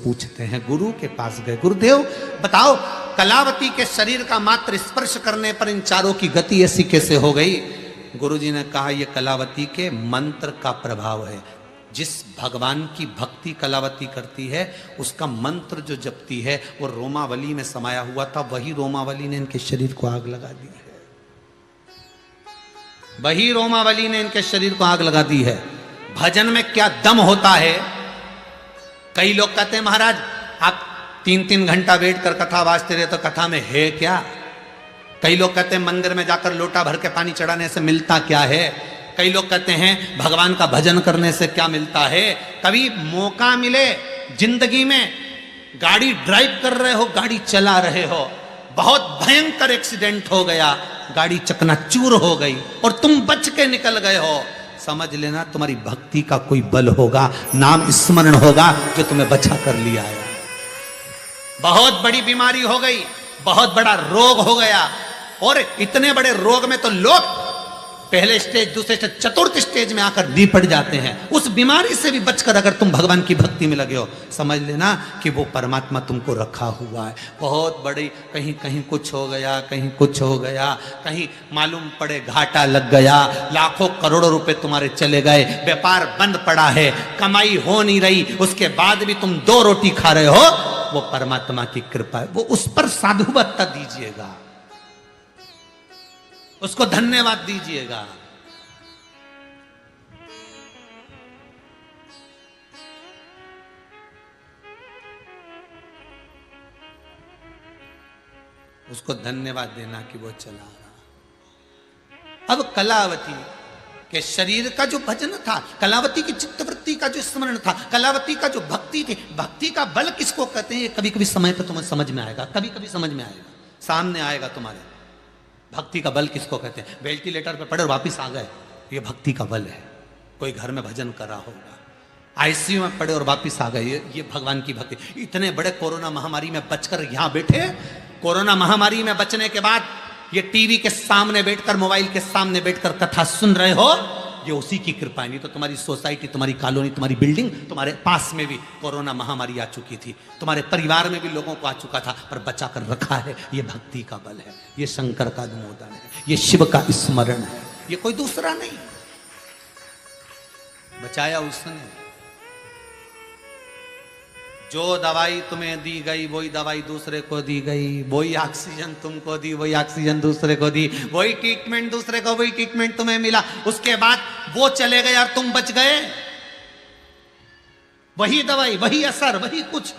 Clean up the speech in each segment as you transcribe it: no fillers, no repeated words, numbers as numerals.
पूछते हैं, गुरु के पास गए, गुरुदेव बताओ कलावती के शरीर का मात्र स्पर्श करने पर इन चारों की गति ऐसी कैसे हो गई? गुरुजी ने कहा यह कलावती के मंत्र का प्रभाव है। जिस भगवान की भक्ति कलावती करती है उसका मंत्र जो जपती है वो रोमावली में समाया हुआ था, वही रोमावली ने इनके शरीर को आग लगा दी है। वही रोमावली ने इनके शरीर को आग लगा दी है। भजन में क्या दम होता है। कई लोग कहते हैं महाराज आप 3-3 घंटा वेट कर कथा वाजते रहे तो कथा में है क्या? कई लोग कहते हैं मंदिर में जाकर लोटा भर के पानी चढ़ाने से मिलता क्या है? कई लोग कहते हैं भगवान का भजन करने से क्या मिलता है? कभी मौका मिले जिंदगी में, गाड़ी ड्राइव कर रहे हो, गाड़ी चला रहे हो, बहुत भयंकर एक्सीडेंट हो गया, गाड़ी चकनाचूर हो गई और तुम बच के निकल गए हो, समझ लेना तुम्हारी भक्ति का कोई बल होगा, नाम स्मरण होगा जो तुम्हें बचा कर लिया है। बहुत बड़ी बीमारी हो गई, बहुत बड़ा रोग हो गया, और इतने बड़े रोग में तो लोग पहले स्टेज, दूसरे स्टेज, चतुर्थ स्टेज में आकर निपट जाते हैं। उस बीमारी से भी बचकर अगर तुम भगवान की भक्ति में लगे हो, समझ लेना कि वो परमात्मा तुमको रखा हुआ है। बहुत बड़ी, कहीं कहीं कुछ हो गया, कहीं कुछ हो गया, कहीं मालूम पड़े घाटा लग गया, लाखों करोड़ों रुपए तुम्हारे चले गए, व्यापार बंद पड़ा है, कमाई हो नहीं रही, उसके बाद भी तुम 2 रोटी खा रहे हो, वो परमात्मा की कृपा है। वो उस पर साधुवत्ता दीजिएगा, उसको धन्यवाद दीजिएगा। उसको धन्यवाद देना कि वो चला रहा। अब कलावती के शरीर का जो भजन था, कलावती की चित्तवृत्ति का जो स्मरण था, कलावती का जो भक्ति थी, भक्ति का बल किसको कहते हैं ये कभी कभी समय पर तुम्हें समझ में आएगा, कभी कभी समझ में आएगा, सामने आएगा तुम्हारे। भक्ति का बल किसको कहते हैं? वेंटिलेटर पे पड़े और वापिस आ गए, ये भक्ति का बल है। कोई घर में भजन कर रहा होगा, आईसीयू में पड़े और वापिस आ गए, ये भगवान की भक्ति। इतने बड़े कोरोना महामारी में बचकर यहां बैठे, कोरोना महामारी में बचने के बाद ये टीवी के सामने बैठकर, मोबाइल के सामने बैठकर कथा सुन रहे हो, ये उसी की कृपा है। नहीं तो तुम्हारी सोसाइटी, तुम्हारी कॉलोनी, तुम्हारी बिल्डिंग, तुम्हारे पास में भी कोरोना महामारी आ चुकी थी, तुम्हारे परिवार में भी लोगों को आ चुका था, पर बचा कर रखा है। ये भक्ति का बल है, ये शंकर का अनुमोदन है, ये शिव का स्मरण है, ये कोई दूसरा नहीं। बचाया उसने। जो दवाई तुम्हें दी गई वही दवाई दूसरे को दी गई, वही ऑक्सीजन तुमको दी, वही ऑक्सीजन दूसरे को दी, वही ट्रीटमेंट दूसरे को, वही ट्रीटमेंट तुम्हें मिला, उसके बाद वो चले गए और तुम बच गए। वही दवाई, वही असर, वही कुछ।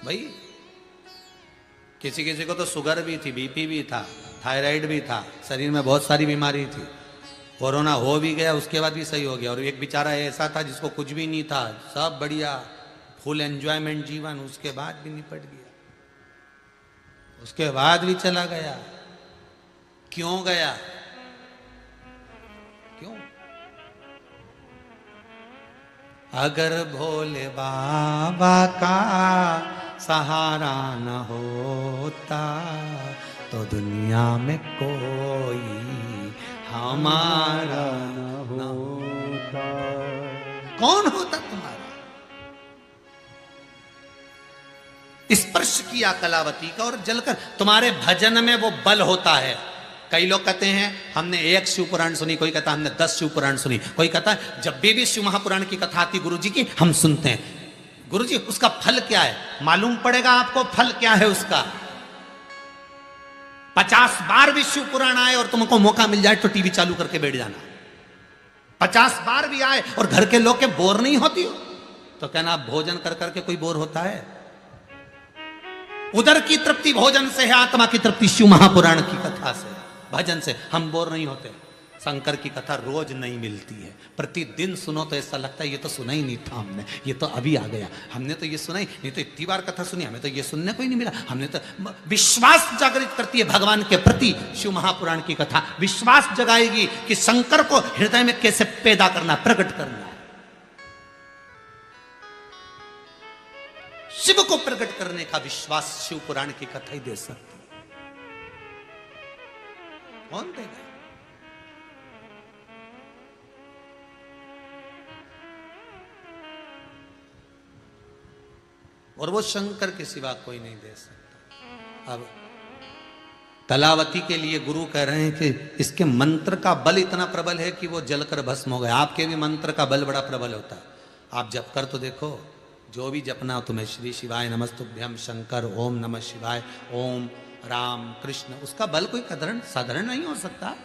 भाई किसी किसी को तो शुगर भी थी, बीपी भी था, थायराइड भी था, शरीर में बहुत सारी बीमारी थी। कोरोना हो भी गया, उसके बाद भी सही हो गया। और एक बेचारा ऐसा था जिसको कुछ भी नहीं था, सब बढ़िया, फुल एंजॉयमेंट जीवन, उसके बाद भी निपट गया, उसके बाद भी चला गया। क्यों गया? क्यों? अगर भोले बाबा का सहारा न होता तो दुनिया में कोई हमारा न होता। कौन होता तुम्हारा? स्पर्श किया कलावती का और जलकर। तुम्हारे भजन में वो बल होता है। कई लोग कहते हैं हमने 1 शिव पुराण सुनी, कोई कहता हमने 10 शिव पुराण सुनी, कोई कहता है जब भी शिव महापुराण की कथा आती गुरुजी की हम सुनते हैं। गुरुजी उसका फल क्या है? मालूम पड़ेगा आपको फल क्या है उसका। 50 बार भी शिव पुराण आए और तुमको मौका मिल जाए तो टीवी चालू करके बैठ जाना। 50 बार भी आए और घर के लोग के बोर नहीं होती हो तो कहना भोजन कर करके कोई बोर होता है? उधर की तृप्ति भोजन से है, आत्मा की तृप्ति शिव महापुराण की कथा से, भजन से। हम बोर नहीं होते। शंकर की कथा रोज नहीं मिलती है, प्रतिदिन सुनो तो ऐसा लगता है ये तो सुना ही नहीं था हमने, ये तो अभी आ गया, हमने तो ये सुना ही नहीं, तो इतनी बार कथा सुनी, हमें तो ये सुनने को ही नहीं मिला। हमने तो विश्वास जागृत करती है भगवान के प्रति शिव महापुराण की कथा। विश्वास जगाएगी कि शंकर को हृदय में कैसे पैदा करना, प्रकट करना। शिव को प्रकट करने का विश्वास शिव पुराण की कथा ही दे सकती है। कौन देगा? और वो शंकर के सिवा कोई नहीं दे सकता। अब कलावती के लिए गुरु कह रहे हैं कि इसके मंत्र का बल इतना प्रबल है कि वो जलकर भस्म हो गया। आपके भी मंत्र का बल बड़ा प्रबल होता है, आप जप कर तो देखो, जो भी जपना हो तुम्हें, श्री शिवाय नमस्तुभ्यम शंकर, ओम नमः शिवाय, ओम राम कृष्ण, उसका बल कोई साधारण नहीं हो सकता।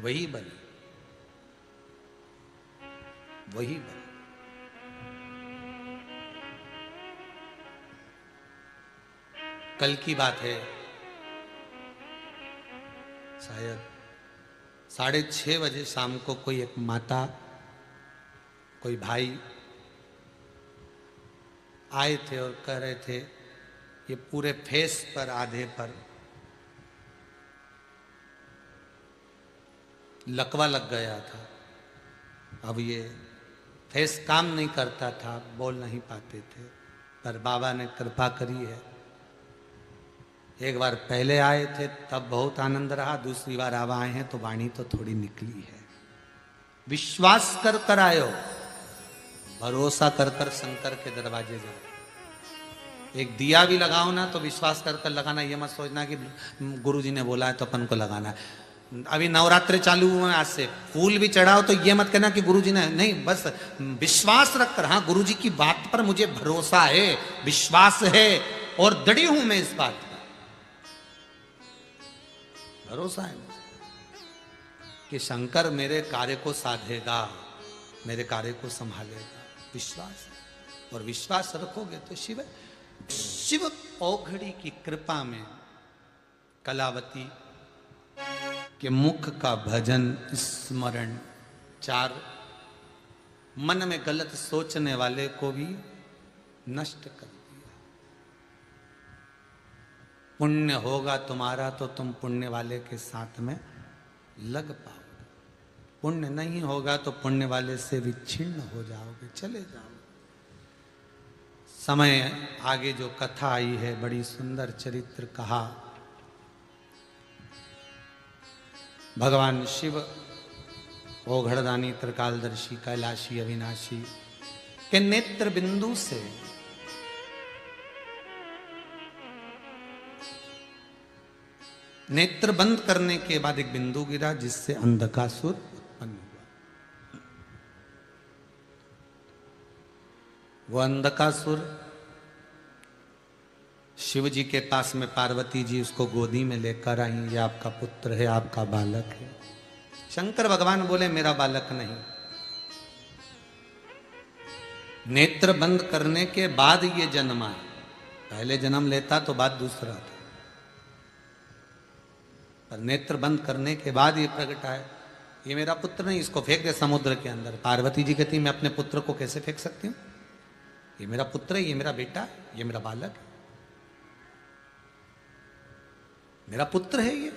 वही बल, वही बल। कल की बात है, शायद 6:30 बजे शाम को कोई एक माता, कोई भाई आए थे और कह रहे थे ये पूरे फेस पर, आधे पर लकवा लग गया था। अब ये फेस काम नहीं करता था, बोल नहीं पाते थे, पर बाबा ने कृपा करी है। एक बार पहले आए थे तब बहुत आनंद रहा, दूसरी बार अब आए हैं तो वाणी तो थोड़ी निकली है। विश्वास कर कर आयो, भरोसा कर कर शंकर के दरवाजे जाओ। एक दिया भी लगाओ ना तो विश्वास कर कर लगाना, ये मत सोचना कि गुरुजी ने बोला है तो अपन को लगाना है। अभी नवरात्रि चालू हुए हैं आज से, फूल भी चढ़ाओ तो ये मत कहना कि गुरुजी ने, नहीं, बस विश्वास रखकर, हाँ गुरुजी की बात पर मुझे भरोसा है, विश्वास है और दृढ़ हूं मैं इस बात पर, भरोसा है कि शंकर मेरे कार्य को साधेगा, मेरे कार्य को संभालेगा। विश्वास, और विश्वास रखोगे तो शिव औघड़ी की कृपा में कलावती के मुख का भजन स्मरण 4 मन में गलत सोचने वाले को भी नष्ट कर दिया। पुण्य होगा तुम्हारा तो तुम पुण्य वाले के साथ में लग पाओगे, पुण्य नहीं होगा तो पुण्य वाले से विच्छिन्न हो जाओगे, चले जाओगे। समय आगे जो कथा आई है, बड़ी सुंदर चरित्र कहा। भगवान शिव ओघड़दानी, त्रिकालदर्शी, कैलाशी, अविनाशी के नेत्र बिंदु से नेत्र बंद करने के बाद एक बिंदु गिरा जिससे अंधकासुर उत्पन्न हुआ। वो अंधकासुर शिव जी के पास में, पार्वती जी उसको गोदी में लेकर आई, ये आपका पुत्र है, आपका बालक है। शंकर भगवान बोले मेरा बालक नहीं। नेत्र बंद करने के बाद ये जन्मा है, पहले जन्म लेता तो बात दूसरा था, पर नेत्र बंद करने के बाद ये प्रकट है, ये मेरा पुत्र नहीं, इसको फेंक दे समुद्र के अंदर। पार्वती जी कहती मैं अपने पुत्र को कैसे फेंक सकती हूँ, ये मेरा पुत्र है, ये मेरा बेटा है, ये मेरा बालक है, मेरा पुत्र है ये।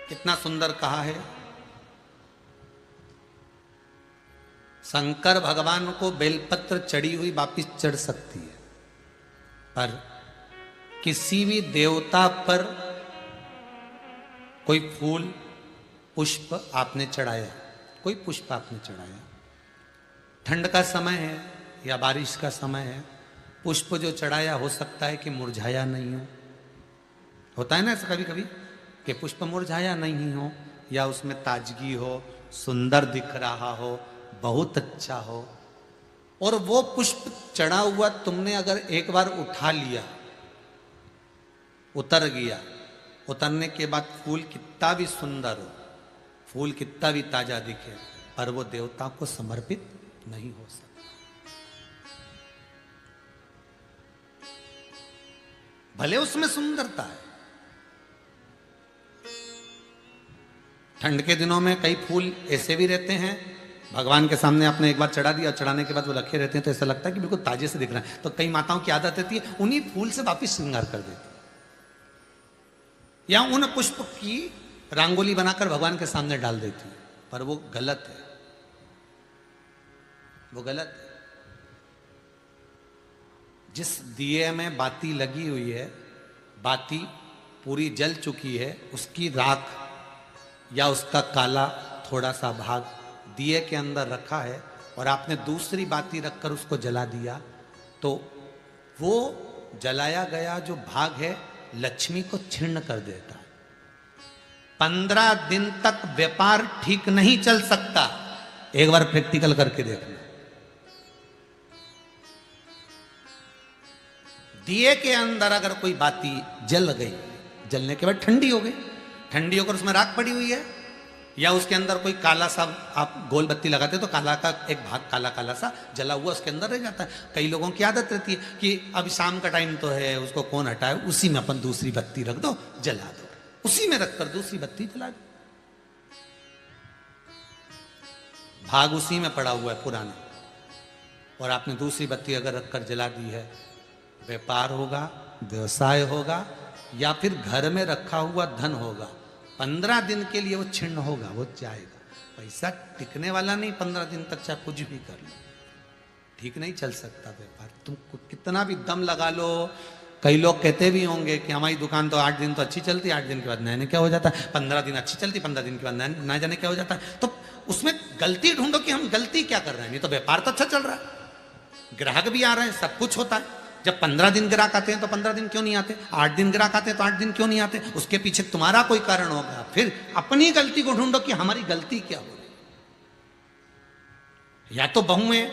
कितना सुंदर कहा है। शंकर भगवान को बेलपत्र चढ़ी हुई वापिस चढ़ सकती है, पर किसी भी देवता पर कोई फूल पुष्प आपने चढ़ाया, कोई पुष्प आपने चढ़ाया, ठंड का समय है या बारिश का समय है, पुष्प जो चढ़ाया हो सकता है कि मुरझाया नहीं हो। होता है ना ऐसा कभी कभी कि पुष्प मुरझाया नहीं हो, या उसमें ताजगी हो, सुंदर दिख रहा हो, बहुत अच्छा हो। और वो पुष्प चढ़ा हुआ तुमने अगर एक बार उठा लिया, उतर गया, उतरने के बाद फूल कितना भी सुंदर हो, फूल कितना भी ताजा दिखे, पर वो देवता को समर्पित नहीं हो सकता। भले उसमें सुंदरता है। ठंड के दिनों में कई फूल ऐसे भी रहते हैं, भगवान के सामने आपने एक बार चढ़ा दिया, चढ़ाने के बाद वो रखे रहते हैं तो ऐसा लगता है कि बिल्कुल ताजे से दिख रहा है। तो कई माताओं की आदत रहती है उन्हीं फूल से वापिस श्रृंगार कर देती है, या उन पुष्प की रंगोली बनाकर भगवान के सामने डाल देती है, पर वो गलत है, वो गलत है। जिस दिए में बाती लगी हुई है बाती पूरी जल चुकी है, उसकी राख या उसका काला थोड़ा सा भाग दिए के अंदर रखा है और आपने दूसरी बाती रखकर उसको जला दिया, तो वो जलाया गया जो भाग है लक्ष्मी को छीर्ण कर देता है। 15 दिन तक व्यापार ठीक नहीं चल सकता। एक बार प्रैक्टिकल करके देखना। दिए के अंदर अगर कोई बाती जल गई, जलने के बाद ठंडी हो गई, ठंडी होकर उसमें राख पड़ी हुई है, या उसके अंदर कोई काला सा आप गोल बत्ती लगाते तो काला का एक भाग काला काला सा जला हुआ उसके अंदर रह जाता है। कई लोगों की आदत रहती है कि अब शाम का टाइम तो है, उसको कौन हटाए, उसी में अपन दूसरी बत्ती रख दो, जला दो, उसी में रखकर दूसरी बत्ती जला दो। भाग उसी में पड़ा हुआ है पुराना, और आपने दूसरी बत्ती अगर रखकर जला दी है, व्यापार होगा, व्यवसाय होगा, या फिर घर में रखा हुआ धन होगा, 15 दिन के लिए वो छिन्न होगा, वो जाएगा। पैसा टिकने वाला नहीं 15 दिन तक, चाहे कुछ भी कर लो, ठीक नहीं चल सकता व्यापार। तुम कितना भी दम लगा लो। कई लोग कहते भी होंगे कि हमारी दुकान तो 8 दिन तो अच्छी चलती, 8 दिन के बाद नए क्या हो जाता है, 15 दिन अच्छी चलती, 15 दिन के बाद ना जाने क्या हो जाता है। तो उसमें गलती ढूंढो कि हम गलती क्या कर रहे हैं। नहीं तो व्यापार तो अच्छा चल रहा है, ग्राहक भी आ रहे हैं, सब कुछ होता है। जब 15 दिन ग्राहक आते हैं तो 15 दिन क्यों नहीं आते, 8 दिन ग्राहक आते हैं तो 8 दिन क्यों नहीं आते, उसके पीछे तुम्हारा कोई कारण होगा। फिर अपनी गलती को ढूंढो कि हमारी गलती क्या हो रही। या तो बहू है,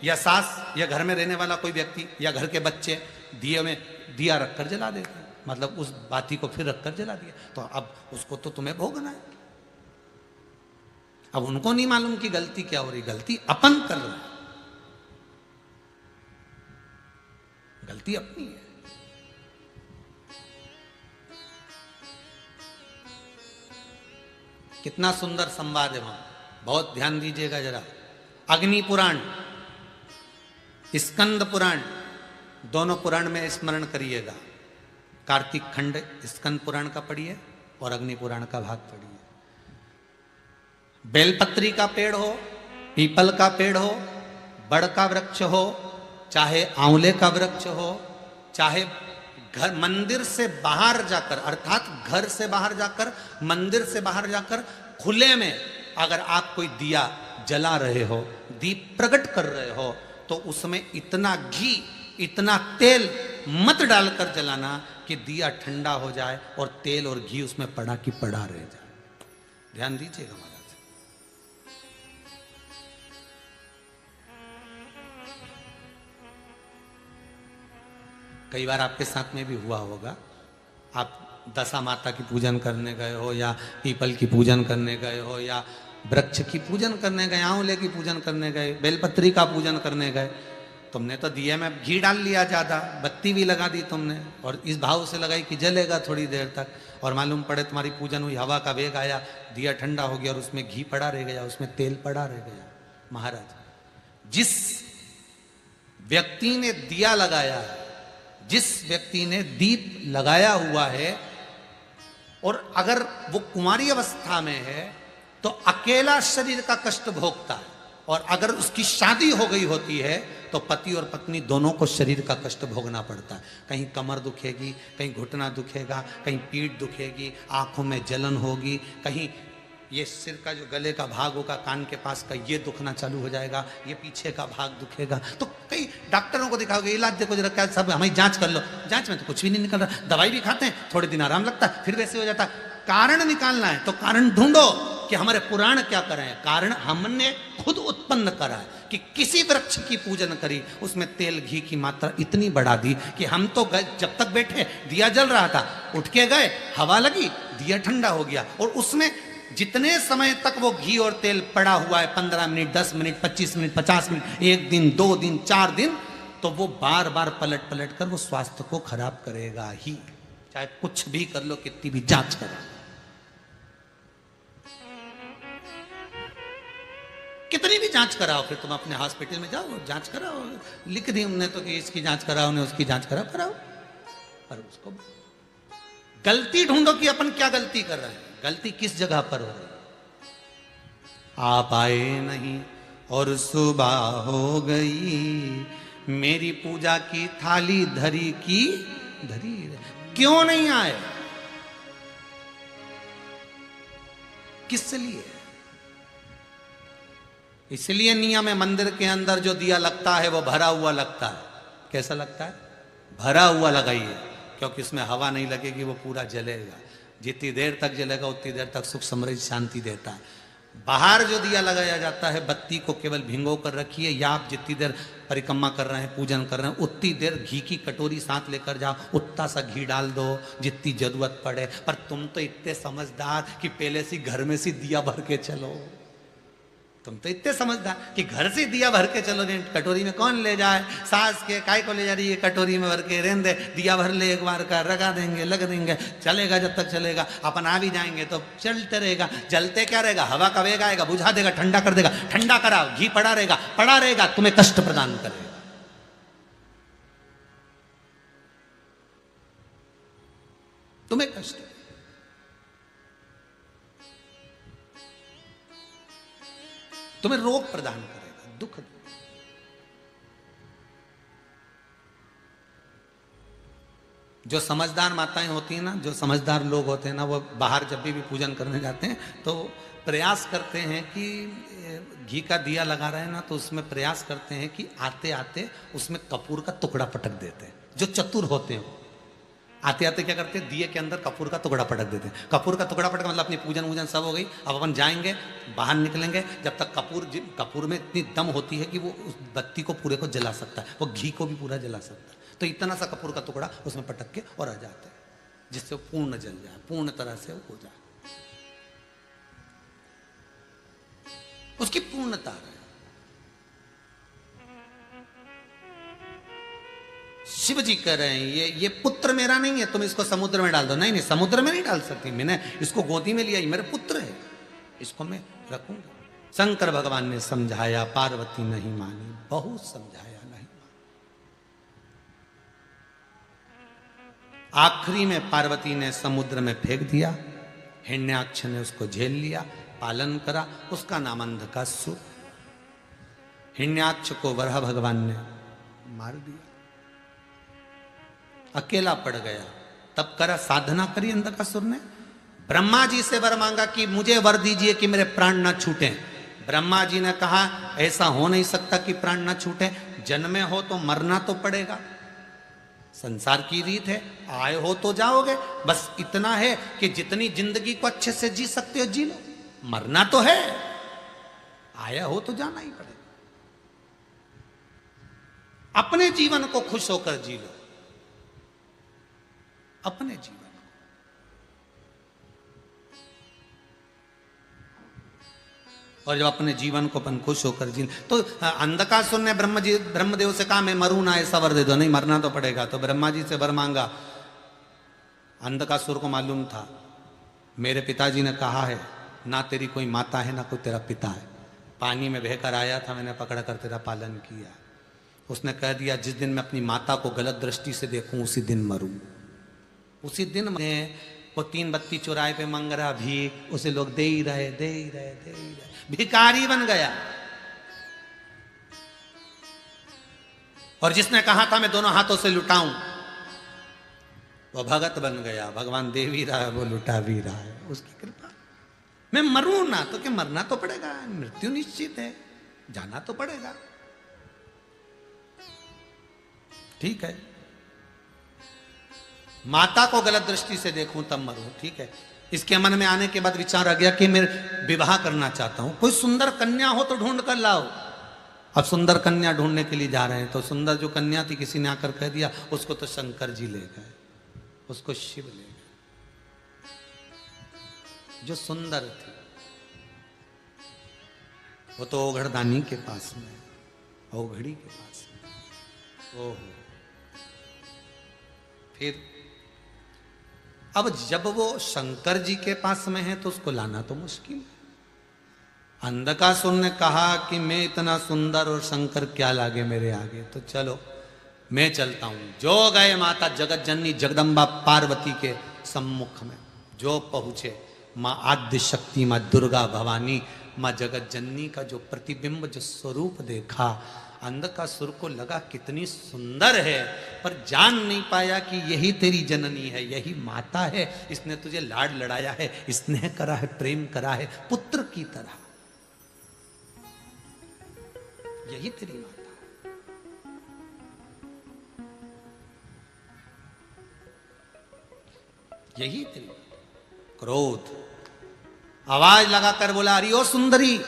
या सास, या घर में रहने वाला कोई व्यक्ति, या घर के बच्चे दिए में दिया रखकर जला देते हैं, मतलब उस बाती को फिर रखकर जला दिया, तो अब उसको तो तुम्हें भोगना है। अब उनको नहीं मालूम कि गलती क्या हो रही, गलती अपन कर रहे हैं, गलती अपनी है। कितना सुंदर संवाद है वहां, बहुत ध्यान दीजिएगा जरा। अग्नि पुराण, स्कंद पुराण, दोनों पुराण में स्मरण करिएगा। कार्तिक खंड स्कंद पुराण का पढ़िए और अग्नि पुराण का भाग पढ़िए। बेलपत्री का पेड़ हो, पीपल का पेड़ हो, बड़ का वृक्ष हो, चाहे आंवले का वृक्ष हो, चाहे घर मंदिर से बाहर जाकर, अर्थात घर से बाहर जाकर, मंदिर से बाहर जाकर खुले में अगर आप कोई दिया जला रहे हो, दीप प्रकट कर रहे हो, तो उसमें इतना घी, इतना तेल मत डालकर जलाना कि दिया ठंडा हो जाए और तेल और घी उसमें पड़ा की पड़ा रह जाए। ध्यान दीजिएगा महाराज। कई बार आपके साथ में भी हुआ होगा, आप दशा माता की पूजन करने गए हो, या पीपल की पूजन करने गए हो, या वृक्ष की पूजन करने गए, आंवले की पूजन करने गए, बेलपत्री का पूजन करने गए। तुमने तो दिए में घी डाल लिया ज़्यादा, बत्ती भी लगा दी तुमने, और इस भाव से लगाई कि जलेगा थोड़ी देर तक, और मालूम पड़े तुम्हारी पूजन हुई, हवा का वेग आया, दिया ठंडा हो गया और उसमें घी पड़ा रह गया, उसमें तेल पड़ा रह गया। महाराज, जिस व्यक्ति ने दिया लगाया है, जिस व्यक्ति ने दीप लगाया हुआ है, और अगर वो कुंवारी अवस्था में है तो अकेला शरीर का कष्ट भोगता है, और अगर उसकी शादी हो गई होती है तो पति और पत्नी दोनों को शरीर का कष्ट भोगना पड़ता है। कहीं कमर दुखेगी, कहीं घुटना दुखेगा, कहीं पीठ दुखेगी, आंखों में जलन होगी, कहीं ये सिर का जो गले का भाग होगा कान के पास का ये दुखना चालू हो जाएगा, ये पीछे का भाग दुखेगा। तो कई डॉक्टरों को दिखाओगे, इलाज देखो जरा, क्या सब हमें जांच कर लो, जांच में तो कुछ भी नहीं निकल रहा, दवाई भी खाते हैं, थोड़े दिन आराम लगता है, फिर वैसे हो जाता है। कारण निकालना है तो कारण ढूंढो कि हमारे पुराण क्या करें। कारण हमने खुद उत्पन्न करा है कि किसी वृक्ष की पूजन करी, उसमें तेल घी की मात्रा इतनी बढ़ा दी कि हम तो जब तक बैठे दिया जल रहा था, उठ के गए, हवा लगी, दिया ठंडा हो गया, और उसमें जितने समय तक वो घी और तेल पड़ा हुआ है, 15 मिनट, 10 मिनट, 25 मिनट, 50 मिनट, 1 दिन, 2 दिन, 4 दिन, तो वो बार बार पलट पलट कर वो स्वास्थ्य को खराब करेगा ही, चाहे कुछ भी कर लो, कितनी भी जांच करो, कितनी भी जांच कराओ। फिर तुम अपने हॉस्पिटल में जाओ, जांच कराओ, लिख दी हमने तो कि इसकी जांच कराओ, ने उसकी जांच कराओ, पर उसको गलती ढूंढो कि अपन क्या गलती कर रहे हैं, गलती किस जगह पर हो रही। आप आए नहीं और सुबह हो गई, मेरी पूजा की थाली धरी की धरी, क्यों नहीं आए? किस लिए? इसलिए नियम है, मंदिर के अंदर जो दिया लगता है वो भरा हुआ लगता है। कैसा लगता है? भरा हुआ लगाइए, क्योंकि उसमें हवा नहीं लगेगी, वो पूरा जलेगा। जितनी देर तक जलेगा उतनी देर तक सुख समृद्धि शांति देता है। बाहर जो दिया लगाया जाता है, बत्ती को केवल भिंगो कर रखिए, या आप जितनी देर परिक्रमा कर रहे हैं, पूजन कर रहे हैं, उतनी देर घी की कटोरी साथ लेकर जाओ, उतना सा घी डाल दो जितनी जरूरत पड़े। पर तुम तो इतने समझदार कि पहले से घर में से दिया भर के चलो। तुम तो इतने समझदार कि घर से दिया भर के चलो, नहीं कटोरी में कौन ले जाए? सास के काय को ले जा रही है कटोरी में भर के, रहने दे, दिया भर ले एक बार का, लगा देंगे, लग देंगे, चलेगा जब तक चलेगा। अपन आ भी जाएंगे तो चलते रहेगा। जलते क्या रहेगा? हवा का वेग आएगा, बुझा देगा, ठंडा कर देगा। ठंडा कराओ, घी पड़ा रहेगा, तुम्हें कष्ट प्रदान करेगा। तुम्हें कष्ट, तुम्हें रोग प्रदान करेगा, दुख। जो समझदार माताएं होती हैं ना, जो समझदार लोग होते हैं ना, वो बाहर जब भी पूजन करने जाते हैं तो प्रयास करते हैं कि घी का दिया लगा रहे हैं ना, तो उसमें प्रयास करते हैं कि आते आते उसमें कपूर का टुकड़ा पटक देते हैं। जो चतुर होते हैं आते आते क्या करते हैं, दिए के अंदर कपूर का टुकड़ा पटक देते हैं। कपूर का टुकड़ा पटक मतलब अपनी पूजन वूजन सब हो गई, अब अपन जाएंगे, बाहर निकलेंगे, जब तक कपूर में इतनी दम होती है कि वो उस बत्ती को पूरे को जला सकता है, वो घी को भी पूरा जला सकता है। तो इतना सा कपूर का टुकड़ा उसमें पटक के और आ जाते हैं, जिससे वो पूर्ण जल जाए, पूर्ण तरह से हो जाए, उसकी पूर्णता है। शिव जी कह रहे हैं ये पुत्र मेरा नहीं है, तुम इसको समुद्र में डाल दो। नहीं, समुद्र में नहीं डाल सकती, मैंने इसको गोदी में लिया, मेरा पुत्र है, इसको मैं रखूंगा। शंकर भगवान ने समझाया, पार्वती नहीं मानी, बहुत समझाया, नहीं मानी। आखिरी में पार्वती ने समुद्र में फेंक दिया, हिरण्याक्ष ने उसको झेल लिया, पालन करा, उसका नाम अंधकासुर। हिरण्याक्ष को वराह भगवान ने मार दिया, अकेला पड़ गया। तब करा साधना करी अंधकासुर ने, ब्रह्मा जी से वर मांगा कि मुझे वर दीजिए कि मेरे प्राण न छूटे। ब्रह्मा जी ने कहा ऐसा हो नहीं सकता कि प्राण न छूटे, जन्मे हो तो मरना तो पड़ेगा, संसार की रीत है, आए हो तो जाओगे, बस इतना है कि जितनी जिंदगी को अच्छे से जी सकते हो जी लो, मरना तो है, आया हो तो जाना ही पड़ेगा। अपने जीवन को खुश होकर जी लो, अपने जीवन। और जब अपने जीवन को अपन खुश होकर जी, तो अंधकासुर ने ब्रह्मदेव से कहा मैं मरूं ना, ऐसा वर दे दो। नहीं, मरना तो पड़ेगा। तो ब्रह्मा जी से वर मांगा। अंधकासुर को मालूम था मेरे पिताजी ने कहा है ना तेरी कोई माता है ना कोई तेरा पिता है, पानी में बहकर आया था, मैंने पकड़ कर तेरा पालन किया। उसने कह दिया जिस दिन मैं अपनी माता को गलत दृष्टि से देखूं उसी दिन मरूं। उसी दिन में वो 3 बत्ती चौराहे पे मांग रहा भीख, उसे लोग दे ही रहे, भिखारी बन गया। और जिसने कहा था मैं दोनों हाथों से लुटाऊं, वो भगत बन गया। भगवान दे भी रहा है, वो लुटा भी रहा है, उसकी कृपा। मैं मरूं ना तो क्या, मरना तो पड़ेगा, मृत्यु निश्चित है, जाना तो पड़ेगा, ठीक है। माता को गलत दृष्टि से देखूं तब मरूं, ठीक है। इसके मन में आने के बाद विचार आ गया कि मैं विवाह करना चाहता हूं, कोई सुंदर कन्या हो तो ढूंढ कर लाओ। अब सुंदर कन्या ढूंढने के लिए जा रहे हैं, तो सुंदर जो कन्या थी किसी ने आकर कह दिया उसको तो शंकर जी ले गए, उसको शिव ले गए। जो सुंदर थी वो तो ओघड़दानी के पास में, ओघड़ी के पास में। ओहो, फिर अब जब वो शंकर जी के पास में है तो उसको लाना तो मुश्किल है। अंधकासुर ने कहा कि मैं इतना सुंदर और शंकर क्या लागे मेरे आगे, तो चलो मैं चलता हूं। जो गए माता जगत जननी जगदम्बा पार्वती के सम्मुख में, जो पहुंचे मां आद्य शक्ति, मां दुर्गा भवानी, मां जगत जननी का जो प्रतिबिंब, जो स्वरूप देखा, अंधकासुर को लगा कितनी सुंदर है, पर जान नहीं पाया कि यही तेरी जननी है, यही माता है, इसने तुझे लाड लड़ाया है, स्नेह करा है, प्रेम करा है पुत्र की तरह, यही तेरी माता है। यही तेरी क्रोध आवाज लगाकर बोला, अरे ओ सुंदरी,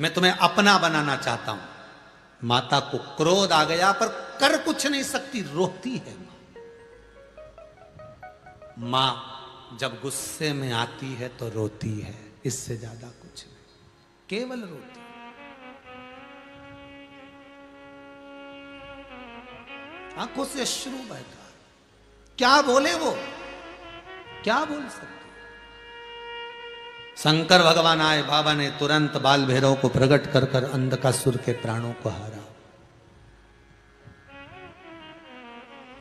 मैं तुम्हें अपना बनाना चाहता हूं। माता को क्रोध आ गया, पर कर कुछ नहीं सकती, रोती है मां जब गुस्से में आती है तो रोती है, इससे ज्यादा कुछ नहीं, केवल रोती। आंखों से अश्रु बहता, क्या बोले वो, क्या बोल सकते। शंकर भगवान आए, बाबा ने तुरंत बाल भैरव को प्रकट कर कर अंधकासुर के प्राणों को हारा।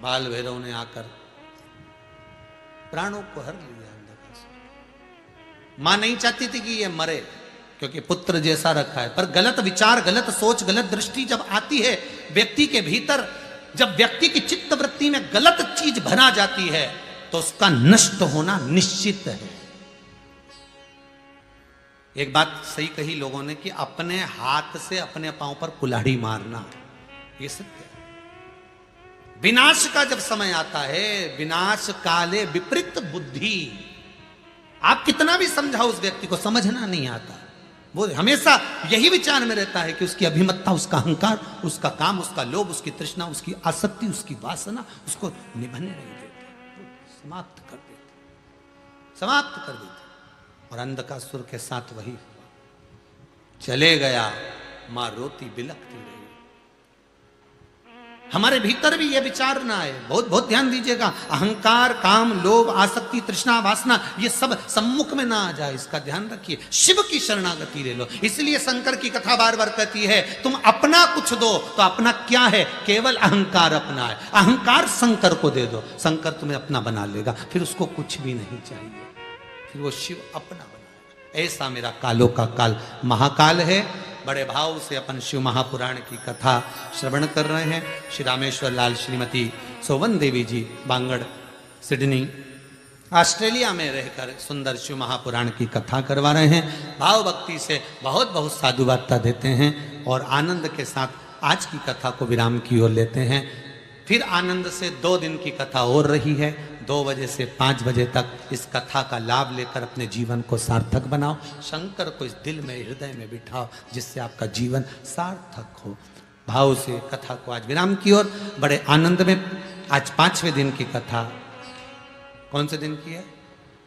बाल भैरव ने आकर प्राणों को हर लिया अंधकासुर। मां नहीं चाहती थी कि ये मरे, क्योंकि पुत्र जैसा रखा है, पर गलत विचार, गलत सोच, गलत दृष्टि जब आती है व्यक्ति के भीतर, जब व्यक्ति की चित्त वृत्ति में गलत चीज भरा जाती है, तो उसका नष्ट होना निश्चित है। एक बात सही कही लोगों ने कि अपने हाथ से अपने पांव पर कुल्हाड़ी मारना, ये सत्य है। विनाश का जब समय आता है, विनाश काले विपरीत बुद्धि, आप कितना भी समझाओ उस व्यक्ति को, समझना नहीं आता। वो हमेशा यही विचार में रहता है कि उसकी अभिमत्ता, उसका अहंकार, उसका काम, उसका लोभ, उसकी तृष्णा, उसकी आसक्ति, उसकी वासना उसको निभने नहीं देते, समाप्त कर देते, समाप्त कर देते। और अंधकासुर के साथ वही हुआ, चले गया, मां रोती बिलखती रही। हमारे भीतर भी यह विचार ना आए, बहुत बहुत ध्यान दीजिएगा, अहंकार, काम, लोभ, आसक्ति, तृष्णा, वासना, ये सब सम्मुख में ना आ जाए, इसका ध्यान रखिए। शिव की शरणागति ले लो। इसलिए शंकर की कथा बार बार कहती है, तुम अपना कुछ दो, तो अपना क्या है, केवल अहंकार अपना है। अहंकार शंकर को दे दो, शंकर तुम्हें अपना बना लेगा, फिर उसको कुछ भी नहीं चाहिए, फिर वो शिव अपना बनाएगा। ऐसा मेरा कालों का काल महाकाल है। बड़े भाव से अपन शिव महापुराण की कथा श्रवण कर रहे हैं। श्री रामेश्वर लाल श्रीमती सोवन देवी जी बांगड़ सिडनी ऑस्ट्रेलिया में रहकर सुंदर शिव महापुराण की कथा करवा रहे हैं। भाव भक्ति से बहुत बहुत साधुवादता देते हैं और आनंद के साथ आज की कथा को विराम की ओर लेते हैं। फिर आनंद से 2 दिन की कथा हो रही है। 2 बजे से 5 बजे तक इस कथा का लाभ लेकर अपने जीवन को सार्थक बनाओ। शंकर को इस दिल में, हृदय में बिठाओ, जिससे आपका जीवन सार्थक हो। भाव से कथा को आज विराम की ओर बड़े आनंद में। आज 5वें दिन की कथा, कौन से दिन की है?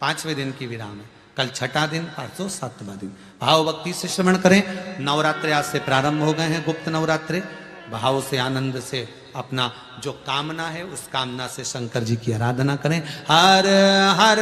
5वें दिन की विराम है। कल 6ठा दिन, परसों 7वां दिन। भाव भक्ति से श्रवण करें। नवरात्रे आज से प्रारंभ हो गए हैं, गुप्त नवरात्रे। भाव से, आनंद से अपना जो कामना है उस कामना से शंकर जी की आराधना करें। हर हर